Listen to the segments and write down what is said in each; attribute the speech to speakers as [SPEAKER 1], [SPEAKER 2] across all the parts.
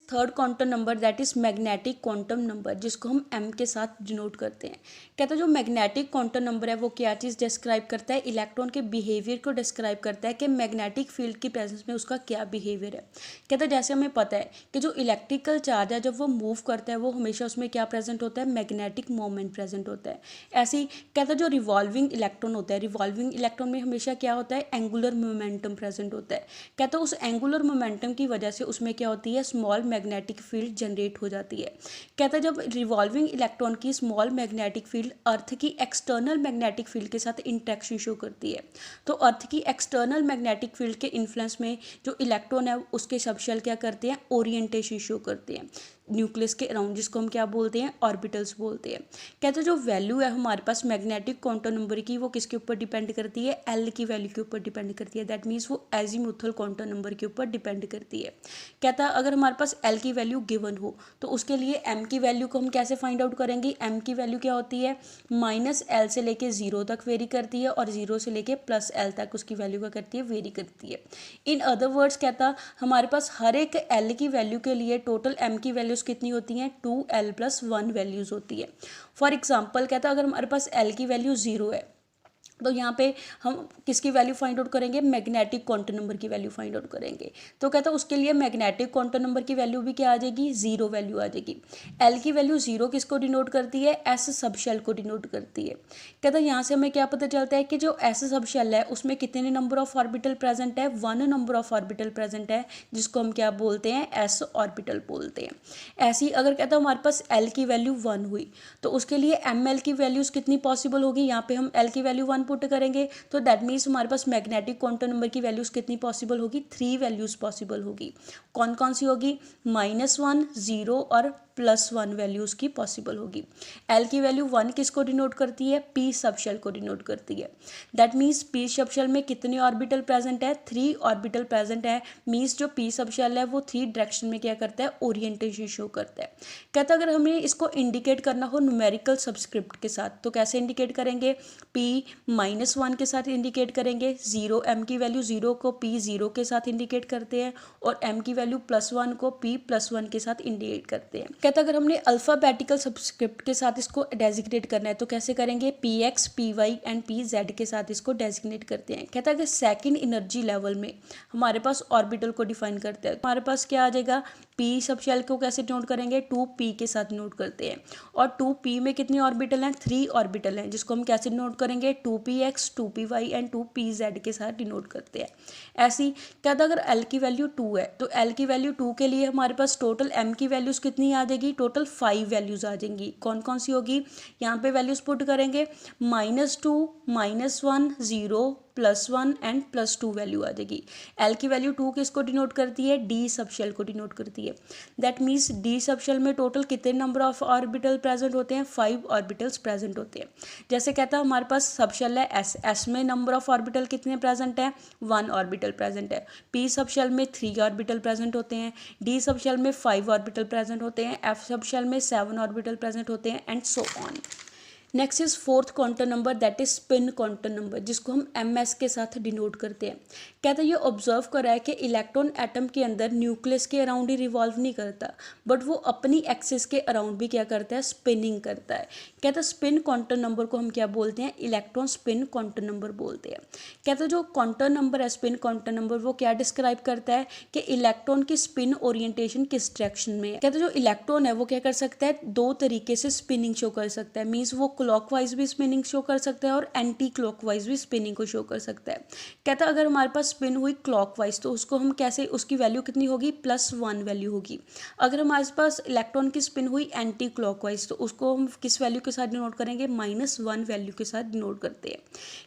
[SPEAKER 1] Third quantum number that is magnetic quantum number, जिसको हम m के साथ डिनोट करते हैं। कहता है जो मैग्नेटिक क्वांटम नंबर है वो क्या चीज़ डिस्क्राइब करता है, इलेक्ट्रॉन के बिहेवियर को डिस्क्राइब करता है कि मैग्नेटिक फील्ड की प्रेजेंस में उसका क्या बिहेवियर है। कहता है जैसे हमें पता है कि जो इलेक्ट्रिकल चार्ज है जब वो मूव करता है वो हमेशा उसमें क्या प्रेजेंट होता है, मैग्नेटिक मोमेंट प्रेजेंट होता है। ऐसे ही कहता है जो रिवॉल्विंग इलेक्ट्रॉन होता है, रिवॉल्विंग इलेक्ट्रॉन में हमेशा क्या होता है, एंगुलर मोमेंटम प्रेजेंट होता है। कहता है उस एंगुलर मोमेंटम की वजह से उसमें क्या होती है, स्मॉल मैग्नेटिक फील्ड जनरेट हो जाती है। कहता है जब रिवॉल्विंग इलेक्ट्रॉन की स्मॉल मैग्नेटिक फील्ड अर्थ की एक्सटर्नल मैग्नेटिक फील्ड के साथ इंटरेक्शन शो करती है, तो अर्थ की एक्सटर्नल मैग्नेटिक फील्ड के इन्फ्लुएंस में जो इलेक्ट्रॉन है उसके सबशेल क्या करते हैं, ओरिएंटेशन शो करते हैं न्यूक्लियस के अराउंड, जिसको हम क्या बोलते हैं, ऑर्बिटल्स बोलते हैं। कहते हैं जो वैल्यू है हमारे पास मैग्नेटिक क्वांटम नंबर की वो किसके ऊपर डिपेंड करती है, एल की वैल्यू के ऊपर डिपेंड करती है। दैट मीन्स वो एजीमुथल क्वांटम नंबर के ऊपर डिपेंड करती है। कहता है अगर हमारे पास एल की वैल्यू गिवन हो तो उसके लिए एम की वैल्यू को हम कैसे फाइंड आउट करेंगे, एम की वैल्यू क्या होती है, माइनस एल से लेके 0 तक वेरी करती है और 0 से लेके प्लस एल तक उसकी वैल्यू क्या करती है, वेरी करती है। इन अदर वर्ड्स कहता हमारे पास हर एक एल की वैल्यू के लिए टोटल एम की वैल्यूज़ कितनी होती हैं, 2l+1 वैल्यूज़ होती है। फॉर एग्जाम्पल कहता अगर हमारे पास एल की वैल्यू 0 है तो यहाँ पे हम किसकी वैल्यू फाइंड आउट करेंगे, मैग्नेटिक क्वांटम नंबर की वैल्यू फाइंड आउट करेंगे। तो कहता है उसके लिए मैग्नेटिक क्वांटम नंबर की वैल्यू भी क्या आ जाएगी, 0 वैल्यू आ जाएगी। एल की वैल्यू 0 किसको डिनोट करती है, एस सबशेल को डिनोट करती है। कहता है यहाँ से हमें क्या पता चलता है कि जो एस सबशेल है उसमें कितने नंबर ऑफ ऑर्बिटल प्रेजेंट है, 1 नंबर ऑफ ऑर्बिटल प्रेजेंट है, जिसको हम क्या बोलते हैं, एस ऑर्बिटल बोलते हैं। ऐसी अगर कहता है हमारे पास एल की वैल्यू 1 हुई तो उसके लिए एम एल की वैल्यूज़ कितनी पॉसिबल होगी, यहाँ पे हम एल की वैल्यू 1 पुट करेंगे तो दैट मीन्स हमारे पास मैग्नेटिक क्वांटम नंबर की वैल्यूज़ कितनी पॉसिबल होगी, 3 वैल्यूज़ पॉसिबल होगी। कौन कौन सी होगी, -1, 0 और +1 वैल्यूज़ की पॉसिबल होगी। एल की वैल्यू 1 किसको डिनोट करती है, पी सबशेल को डिनोट करती है। दैट मीन्स पी सबशेल में कितने ऑर्बिटल प्रेजेंट है, 3 ऑर्बिटल प्रेजेंट है। मीन्स जो पी सबशेल है वो 3 डायरेक्शन में क्या करता है, ओरिएंटेशन शो करता है। कहता है अगर हमें इसको इंडिकेट करना हो न्यूमेरिकल सबस्क्रिप्ट के साथ तो कैसे इंडिकेट करेंगे, पी -1 के साथ इंडिकेट करेंगे, 0 एम की वैल्यू 0 को पी 0 के साथ इंडिकेट करते हैं और एम की वैल्यू +1 को पी +1 के साथ इंडिकेट करते हैं। कहता अगर हमने अल्फ़ाबेटिकल सबस्क्रिप्ट के साथ इसको डेजिग्नेट करना है तो कैसे करेंगे, PX, PY एंड PZ के साथ इसको डेजिग्नेट करते हैं। कहता है अगर सेकेंड एनर्जी लेवल में हमारे पास ऑर्बिटल को डिफाइन करते हैं हमारे पास क्या आ जाएगा, पी सबशेल को कैसे नोट करेंगे, 2p के साथ नोट करते हैं और 2p में कितने ऑर्बिटल हैं, 3 ऑर्बिटल हैं, जिसको हम कैसे नोट करेंगे, 2px, 2py एंड 2pz के साथ डिनोट करते हैं। ऐसी कहता अगर l की वैल्यू 2 है तो l की वैल्यू 2 के लिए हमारे पास टोटल m की वैल्यूज़ कितनी आ जाएगी, टोटल 5 वैल्यूज़ आ जाएंगी। कौन कौन सी होगी, यहाँ पे वैल्यूज़ पुट करेंगे, -2, -1, 0, +1 एंड +2 वैल्यू आ जाएगी। एल की वैल्यू 2 किसको डिनोट करती है, डी सबशेल को डिनोट करती है। दैट मीन्स डी सबशेल में टोटल कितने नंबर ऑफ ऑर्बिटल प्रेजेंट होते हैं, 5 ऑर्बिटल्स प्रेजेंट होते हैं। जैसे कहता है हमारे पास सबशेल है एस, एस में नंबर ऑफ ऑर्बिटल कितने प्रेजेंट है, 1 ऑर्बिटल प्रेजेंट है। पी सबशेल में 3 ऑर्बिटल प्रेजेंट होते हैं, डी सबशेल में 5 ऑर्बिटल प्रेजेंट होते हैं, एफ सबशेल में 7 ऑर्बिटल प्रेजेंट होते हैं and so on. Next is fourth quantum number that is spin quantum number, जिसको हम एमएस के साथ डिनोट करते हैं। कहता है ये ऑब्जर्व करा है कि इलेक्ट्रॉन एटम के अंदर न्यूक्लियस के अराउंड ही रिवॉल्व नहीं करता बट वो अपनी एक्सिस के अराउंड भी क्या करता है, स्पिनिंग करता है। कहता है स्पिन क्वांटम नंबर को हम क्या बोलते हैं, इलेक्ट्रॉन स्पिन क्वांटम नंबर बोलते हैं। कहता है जो क्वांटम नंबर है स्पिन क्वांटम नंबर वो क्या डिस्क्राइब करता है कि इलेक्ट्रॉन की स्पिन ओरिएंटेशन किस डायरेक्शन में है। कहता है जो इलेक्ट्रॉन है वो क्या कर सकता है, 2 तरीके से स्पिनिंग शो कर सकता है। मीन्स वो क्लॉकवाइज भी स्पिनिंग शो कर सकता है और एंटी क्लॉकवाइज भी स्पिनिंग को शो कर सकता है। कहता है अगर हमारे पास स्पिन हुई क्लॉकवाइज तो उसको हम कैसे, उसकी वैल्यू कितनी होगी, +1 वैल्यू होगी। अगर हमारे पास इलेक्ट्रॉन की स्पिन हुई एंटी क्लॉकवाइज तो उसको हम किस वैल्यू के साथ डिनोट करेंगे, -1 वैल्यू के साथ डिनोट करते हैं।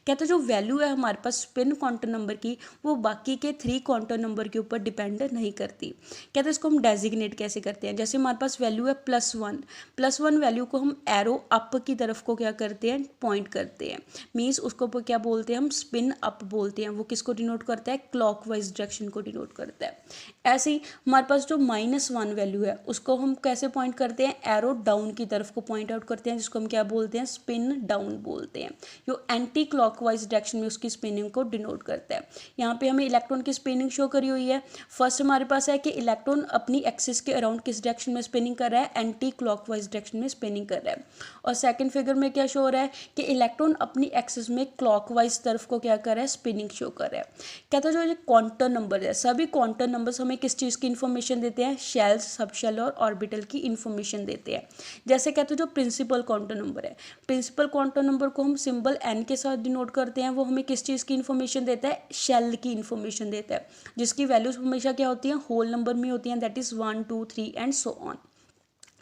[SPEAKER 1] कहता है जो वैल्यू है हमारे पास स्पिन क्वांटम नंबर की वो बाकी के 3 क्वांटम नंबर के ऊपर डिपेंड नहीं करती। कहते हैं इसको हम डेजिग्नेट कैसे करते हैं, जैसे हमारे पास वैल्यू है +1 वैल्यू को हम एरो अप की तरफ तरफ को क्या करते हैं, पॉइंट करते हैं। मीन्स उसको क्या बोलते हैं हम, स्पिन अप बोलते हैं। वो किसको डिनोट करता है, क्लॉकवाइज डायरेक्शन को डिनोट करता है। ऐसे ही हमारे पास जो -1 वैल्यू है उसको हम कैसे पॉइंट करते हैं, एरो डाउन की तरफ को पॉइंट आउट करते हैं, जिसको हम क्या बोलते हैं, स्पिन डाउन बोलते हैं। जो एंटी क्लॉकवाइज डायरेक्शन में उसकी स्पिनिंग को डिनोट करता है। यहाँ पे हमें इलेक्ट्रॉन की स्पिनिंग शो करी हुई है। फर्स्ट हमारे पास है कि इलेक्ट्रॉन अपनी एक्सिस के अराउंड किस डायरेक्शन में स्पिनिंग कर रहा है, एंटी क्लॉकवाइज डायरेक्शन में स्पिनिंग कर रहा है। और सेकंड फिगर में क्या शो हो रहा है कि इलेक्ट्रॉन अपनी एक्सिस में क्लॉकवाइज तरफ को क्या कर रहा है, स्पिनिंग शो कर रहा है। कहता है जो ये क्वांटम नंबर है, सभी क्वांटम नंबर्स हमें किस चीज़ की इन्फॉर्मेशन देते हैं, शेल्स, सबशेल और ऑर्बिटल की इन्फॉर्मेशन देते हैं। जैसे कहते हैं जो प्रिंसिपल क्वांटम नंबर है, प्रिंसिपल क्वांटम नंबर को हम सिंबल n के साथ डिनोट करते हैं। वो हमें किस चीज़ की इन्फॉर्मेशन देता है, शेल की इन्फॉर्मेशन देता है, जिसकी वैल्यूज हमेशा क्या होती हैं, होल नंबर में होती हैं, that is 1 2 3 and so on.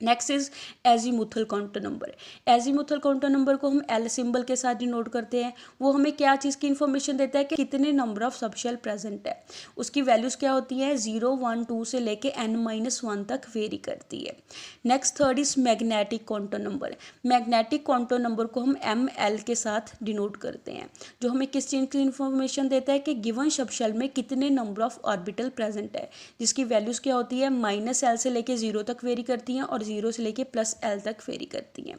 [SPEAKER 1] Next is azimuthal counter number. Azimuthal counter number को हम एल सिंबल के साथ डिनोट करते हैं। वो हमें क्या चीज़ की इन्फॉर्मेशन देता है कि कितने नंबर ऑफ सबशेल प्रेजेंट है। उसकी वैल्यूज़ क्या होती है, 0 1 2 से लेके n-1 तक वेरी करती है। Next third is magnetic counter number. Magnetic counter number को हम ML के साथ डिनोट करते हैं, जो हमें किस चीज़ की इन्फॉर्मेशन देता है कि गिवन सबशेल में कितने नंबर ऑफ ऑर्बिटल प्रेजेंट है, जिसकी वैल्यूज़ क्या होती है, -L से लेके 0 तक वेरी करती हैं और 0 से लेके +L तक वेरी करती हैं।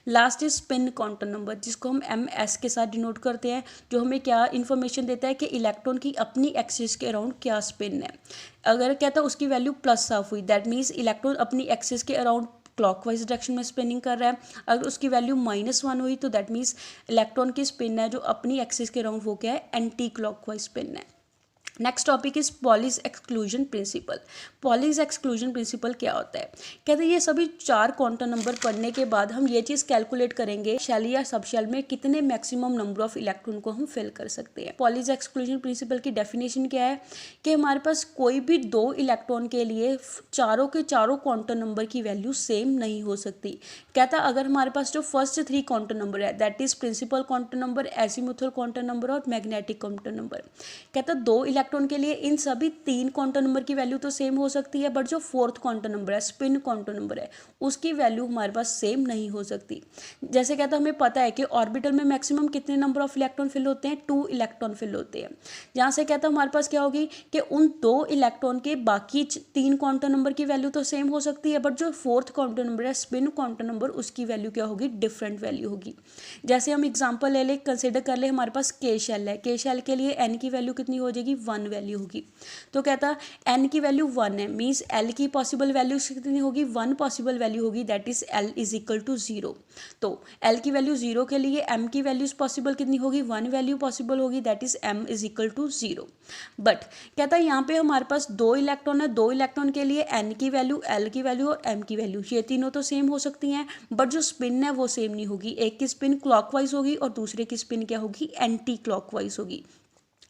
[SPEAKER 1] Last is spin quantum number, जिसको हम MS के साथ डिनोट करते हैं, जो हमें क्या इन्फॉर्मेशन देता है कि इलेक्ट्रॉन की अपनी एक्सिस के अराउंड क्या स्पिन है। अगर कहता है उसकी वैल्यू +हाफ हुई, दैट मीन्स इलेक्ट्रॉन अपनी एक्सिस के अराउंड क्लॉकवाइज डायरेक्शन में स्पिनिंग कर रहा है। अगर उसकी वैल्यू -1 हुई तो दैट मीन्स इलेक्ट्रॉन की स्पिन है जो अपनी एक्सिस के अराउंड वो क्या है, एंटी क्लॉकवाइज स्पिन है। Next topic is polish exclusion principle. Polish exclusion principle क्या होता है, कहते हैं ये सभी 4 क्वांटम नंबर पढ़ने के बाद हम ये चीज़ कैलकुलेट करेंगे शेल या सबशेल में कितने मैक्सिमम नंबर ऑफ इलेक्ट्रॉन को हम फिल कर सकते हैं। पॉलिश एक्सक्लूजन प्रिंसिपल की डेफिनेशन क्या है कि हमारे पास कोई भी 2 इलेक्ट्रॉन के लिए चारों के चारों क्वांटम नंबर की वैल्यू सेम नहीं हो सकती। कहता अगर हमारे पास जो फर्स्ट 3 क्वांटम नंबर है, that is principal quantum number, azimuthal quantum number और मैग्नेटिक क्वांटम नंबर, कहता 2 इलेक्ट्रॉन के लिए इन सभी 3 क्वांटम नंबर की वैल्यू तो सेम हो सकती है, बट जो 4th क्वांटम नंबर है, स्पिन क्वांटम नंबर है, उसकी वैल्यू हमारे पास सेम नहीं हो सकती। जैसे कहता हमें पता है कि ऑर्बिटल में मैक्सिमम कितने नंबर ऑफ इलेक्ट्रॉन फिल होते हैं, 2 इलेक्ट्रॉन फिल होते हैं। जहाँ से कहता हमारे पास क्या होगी कि उन 2 इलेक्ट्रॉन के बाकी 3 क्वांटम नंबर की वैल्यू तो सेम हो सकती है, बट जो 4th क्वांटम नंबर है, स्पिन क्वांटम नंबर, उसकी वैल्यू क्या होगी, डिफरेंट वैल्यू होगी। जैसे हम एग्जाम्पल ले ले, कंसिडर कर ले हमारे पास के शेल है, के शेल के लिए n की वैल्यू कितनी हो जाएगी, 1 वैल्यू होगी। तो कहता n की वैल्यू 1 है, मीन्स l की पॉसिबल वैल्यू कितनी होगी, 1 पॉसिबल वैल्यू होगी, that is l is equal to 0। तो l की वैल्यू 0 के लिए m की वैल्यूज पॉसिबल कितनी होगी, 1 वैल्यू पॉसिबल होगी, that is m is equal to 0। But कहता है यहाँ पे हमारे पास 2 इलेक्ट्रॉन है, 2 इलेक्ट्रॉन के लिए n की वैल्यू, l की वैल्यू और m की वैल्यू, ये तीनों तो सेम हो सकती हैं, बट जो स्पिन है वो सेम नहीं होगी। एक की स्पिन क्लॉकवाइज होगी और दूसरे की स्पिन क्या होगी, एंटी क्लॉकवाइज होगी।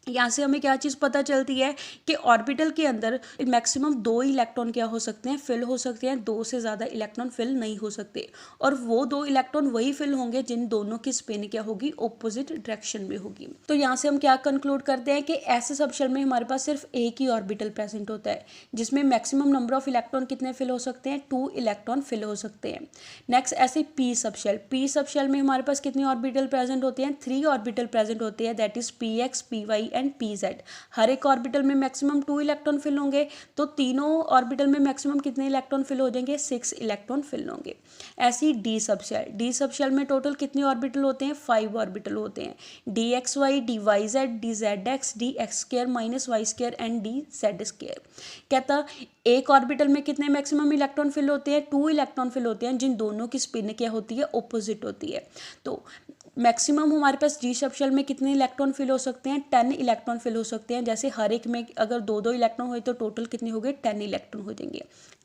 [SPEAKER 1] यहाँ से हमें क्या चीज़ पता चलती है कि ऑर्बिटल के अंदर मैक्सिमम 2 इलेक्ट्रॉन क्या हो सकते हैं, फिल हो सकते हैं, 2 से ज़्यादा इलेक्ट्रॉन फिल नहीं हो सकते। और वो 2 इलेक्ट्रॉन वही फिल होंगे जिन दोनों की स्पिन क्या होगी, ऑपोजिट डायरेक्शन में होगी। तो यहाँ से हम क्या कंक्लूड करते हैं कि ऐसे सबशेल में हमारे पास सिर्फ एक ही ऑर्बिटल प्रेजेंट होता है, जिसमें मैक्सिमम नंबर ऑफ इलेक्ट्रॉन कितने फिल हो सकते हैं, 2 इलेक्ट्रॉन फिल हो सकते हैं। नेक्स्ट ऐसे पी सबशेल, पी सबशेल में हमारे पास कितने ऑर्बिटल प्रेजेंट होते हैं, 3 ऑर्बिटल प्रेजेंट होते हैं, that is px py and pz। हर एक ऑर्बिटल में मैक्सिमम 2 इलेक्ट्रॉन फिल होंगे, तो तीनों ऑर्बिटल में मैक्सिमम कितने इलेक्ट्रॉन फिल हो जाएंगे, 6 इलेक्ट्रॉन फिल होंगे। ऐसी डी सबशेल, डी सबशेल में टोटल कितने ऑर्बिटल होते हैं, 5 ऑर्बिटल होते हैं, dxy dyz dzx dx² -y² and dz²। कहता एक ऑर्बिटल में कितने मैक्सिमम इलेक्ट्रॉन फिल होते हैं, 2 इलेक्ट्रॉन फिल होते हैं, जिन दोनों की स्पिन क्या होती है, ऑपोजिट होती है। तो मैक्सिमम हमारे पास डी सबशेल में कितने इलेक्ट्रॉन फिल हो सकते हैं, 10 इलेक्ट्रॉन फिल हो सकते हैं। जैसे हर एक में अगर 2-2 इलेक्ट्रॉन हुए तो टोटल कितने हो गए, 10 इलेक्ट्रॉन हो जाएंगे।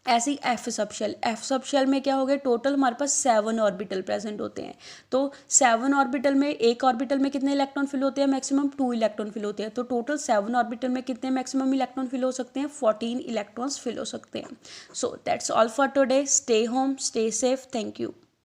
[SPEAKER 1] ऐसे ही एफ सबशेल, एफ सबशेल में क्या हो गया, टोटल हमारे पास 7 ऑर्बिटल प्रेजेंट होते हैं। तो 7 ऑर्बिटल में एक ऑर्बिटल में कितने इलेक्ट्रॉन फिल होते हैं, मैक्सिमम 2 इलेक्ट्रॉन फिल होते हैं। तो टोटल 7 ऑर्बिटल में कितने मैक्सिमम इलेक्ट्रॉन फिल हो सकते हैं, 14 इलेक्ट्रॉन्स फिल हो सकते हैं। So that's all for today. Stay home, stay safe, thank you.